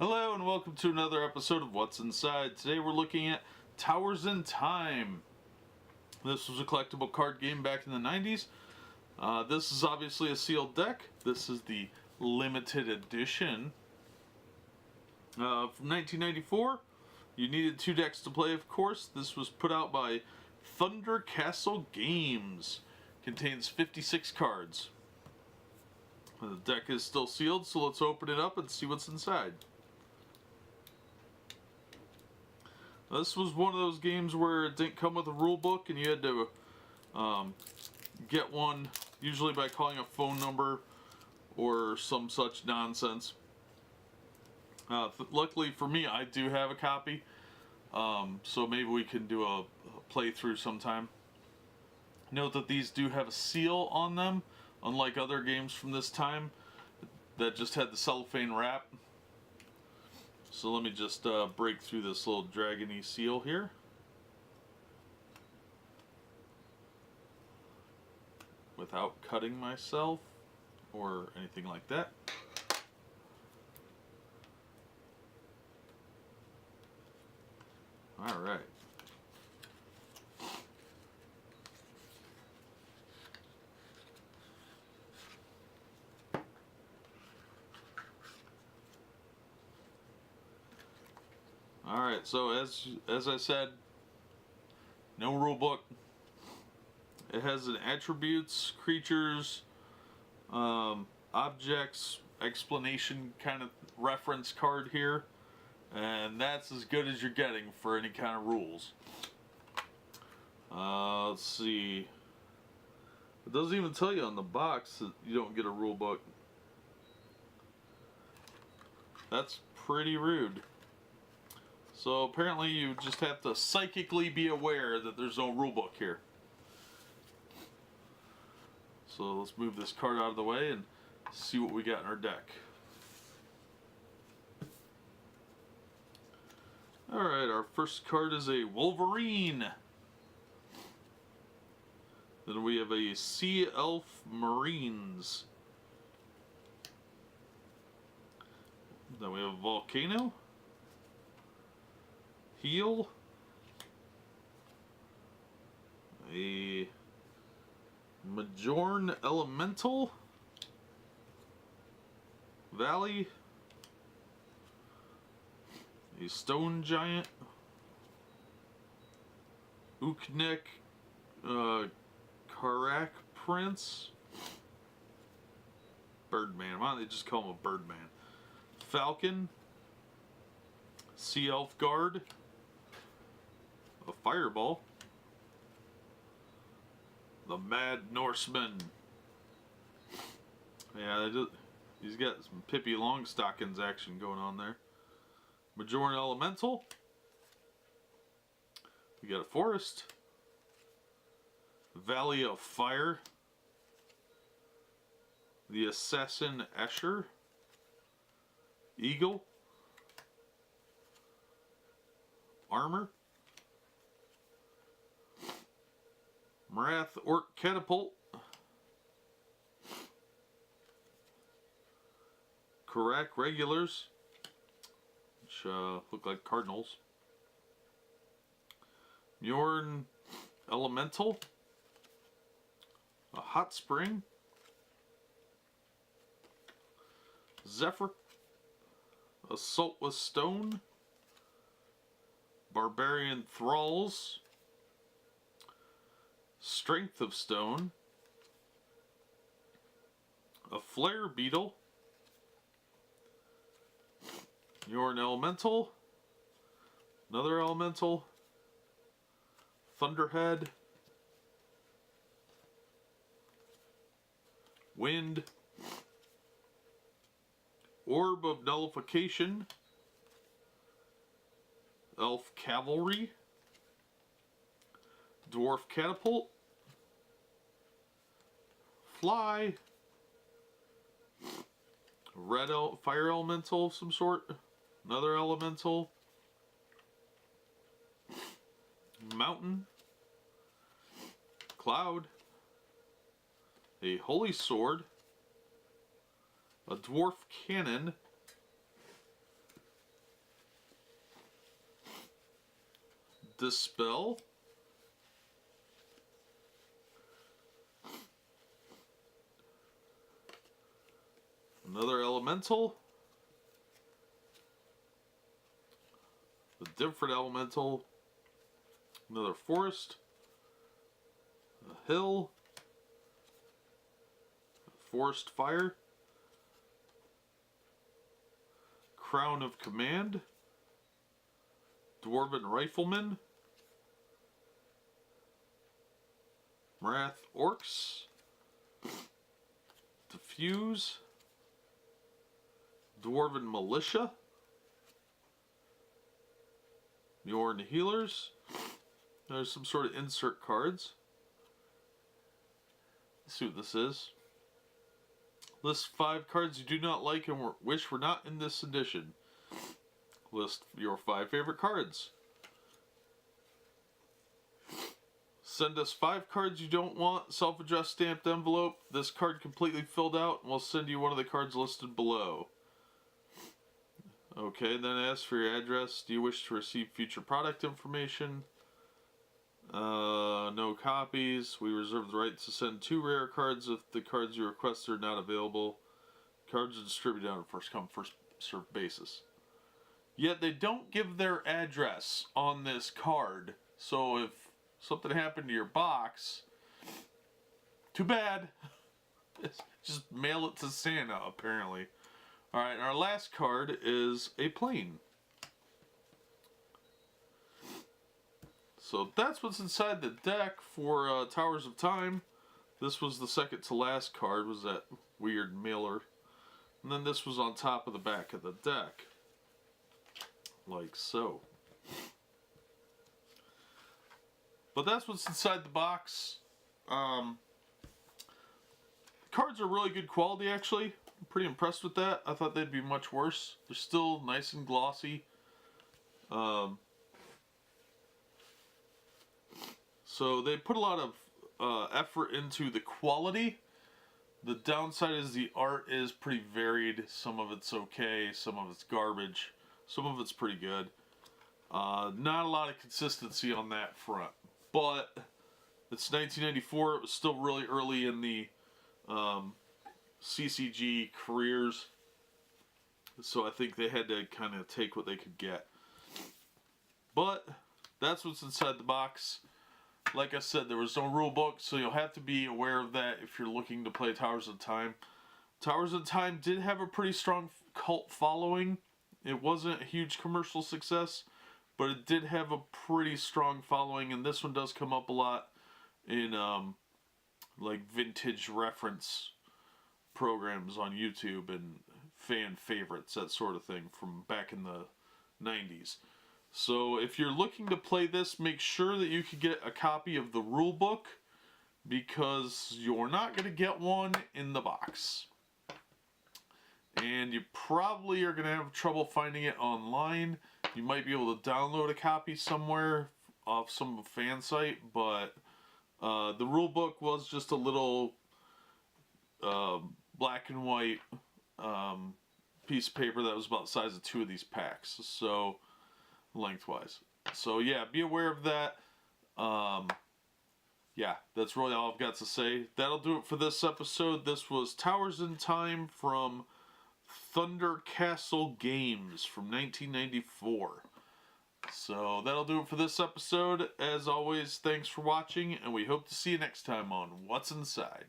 Hello and welcome to another episode of What's Inside. Today we're looking at Towers in Time. This was a collectible card game back in the 90s. This is obviously a sealed deck. This is the limited edition. From 1994. You needed 2 decks to play, of course. This was put out by Thunder Castle Games. Contains 56 cards. The deck is still sealed, so let's open it up and see what's inside. This was one of those games where it didn't come with a rule book and you had to get one, usually by calling a phone number or some such nonsense. Luckily for me, I do have a copy, so maybe we can do a playthrough sometime. Note that these do have a seal on them, unlike other games from this time that just had the cellophane wrap. So let me just break through this little dragony seal here. Without cutting myself or anything like that. Alright. Alright, so as I said, no rule book. It has an attributes, creatures, objects, explanation kind of reference card here. And that's as good as you're getting for any kind of rules. Let's see. It doesn't even tell you on the box that you don't get a rule book. That's pretty rude. So apparently you just have to psychically be aware that there's no rule book here. So let's move this card out of the way and see what we got in our deck. Alright, our first card is a Wolverine. Then we have a Sea Elf Marines. Then we have a Volcano. Heal. A Majorn Elemental. Valley. A Stone Giant. Uknek. Karak Prince. Birdman. Why don't they just call him a Birdman? Falcon. Sea Elf Guard. A Fireball. The Mad Norseman. Yeah, he's got some Pippi Longstockings action going on there. Majorn Elemental. We got a Forest. Valley of Fire. The Assassin Escher. Eagle. Armor. Marath Orc Catapult. Karak Regulars, which look like cardinals. Mjorn Elemental. A Hot Spring. Zephyr. Assault with Stone. Barbarian Thralls. Strength of Stone. A Flare Beetle. Mjorn Elemental. Another Elemental. Thunderhead. Wind. Orb of Nullification. Elf Cavalry. Dwarf Catapult. Fly. Red Fire Elemental of some sort. Another Elemental. Mountain. Cloud. A Holy Sword. A Dwarf Cannon. Dispel. Another Elemental. A different Elemental. Another Forest. A Hill. A Forest Fire. Crown of Command. Dwarven Rifleman. Marath Orcs. Diffuse. Dwarven Militia. Mjorn Healers. There's some sort of insert cards. Let's see what this is. List 5 cards you do not like and wish were not in this edition. List your 5 favorite cards. Send us 5 cards you don't want, self-addressed stamped envelope. This card completely filled out, and we'll send you one of the cards listed below. Okay, then ask for your address. Do you wish to receive future product information? No copies. We reserve the right to send 2 rare cards if the cards you request are not available. Cards are distributed on a first come, first served basis. Yet they don't give their address on this card. So if something happened to your box, too bad. Just mail it to Santa, apparently. Alright, our last card is a plane. So that's what's inside the deck for Towers of Time. This was the second to last card, was that weird mailer. And then this was on top of the back of the deck. Like so. But that's what's inside the box. Cards are really good quality, actually. I'm pretty impressed with that. I thought they'd be much worse. They're still nice and glossy. So they put a lot of effort into the quality. The downside is the art is pretty varied. Some of it's okay, some of it's garbage, some of it's pretty good. Not a lot of consistency on that front. But it's 1994. It was still really early in the CCG careers. So I think they had to kind of take what they could get. But that's what's inside the box. Like I said, there was no rule book, so you'll have to be aware of that if you're looking to play Towers of Time. Towers of Time did have a pretty strong cult following. It wasn't a huge commercial success, but it did have a pretty strong following, and this one does come up a lot in like vintage reference programs on YouTube and fan favorites, that sort of thing from back in the 90s. So if you're looking to play this, make sure that you can get a copy of the rule book, because you're not going to get one in the box. And you probably are going to have trouble finding it online. You might be able to download a copy somewhere off some fan site, but the rule book was just a little black and white piece of paper that was about the size of 2 of these packs. So lengthwise. So yeah, be aware of that. Yeah, that's really all I've got to say. That'll do it for this episode. This was Towers in Time from Thunder Castle Games from 1994. So that'll do it for this episode. As always, thanks for watching, and we hope to see you next time on What's Inside.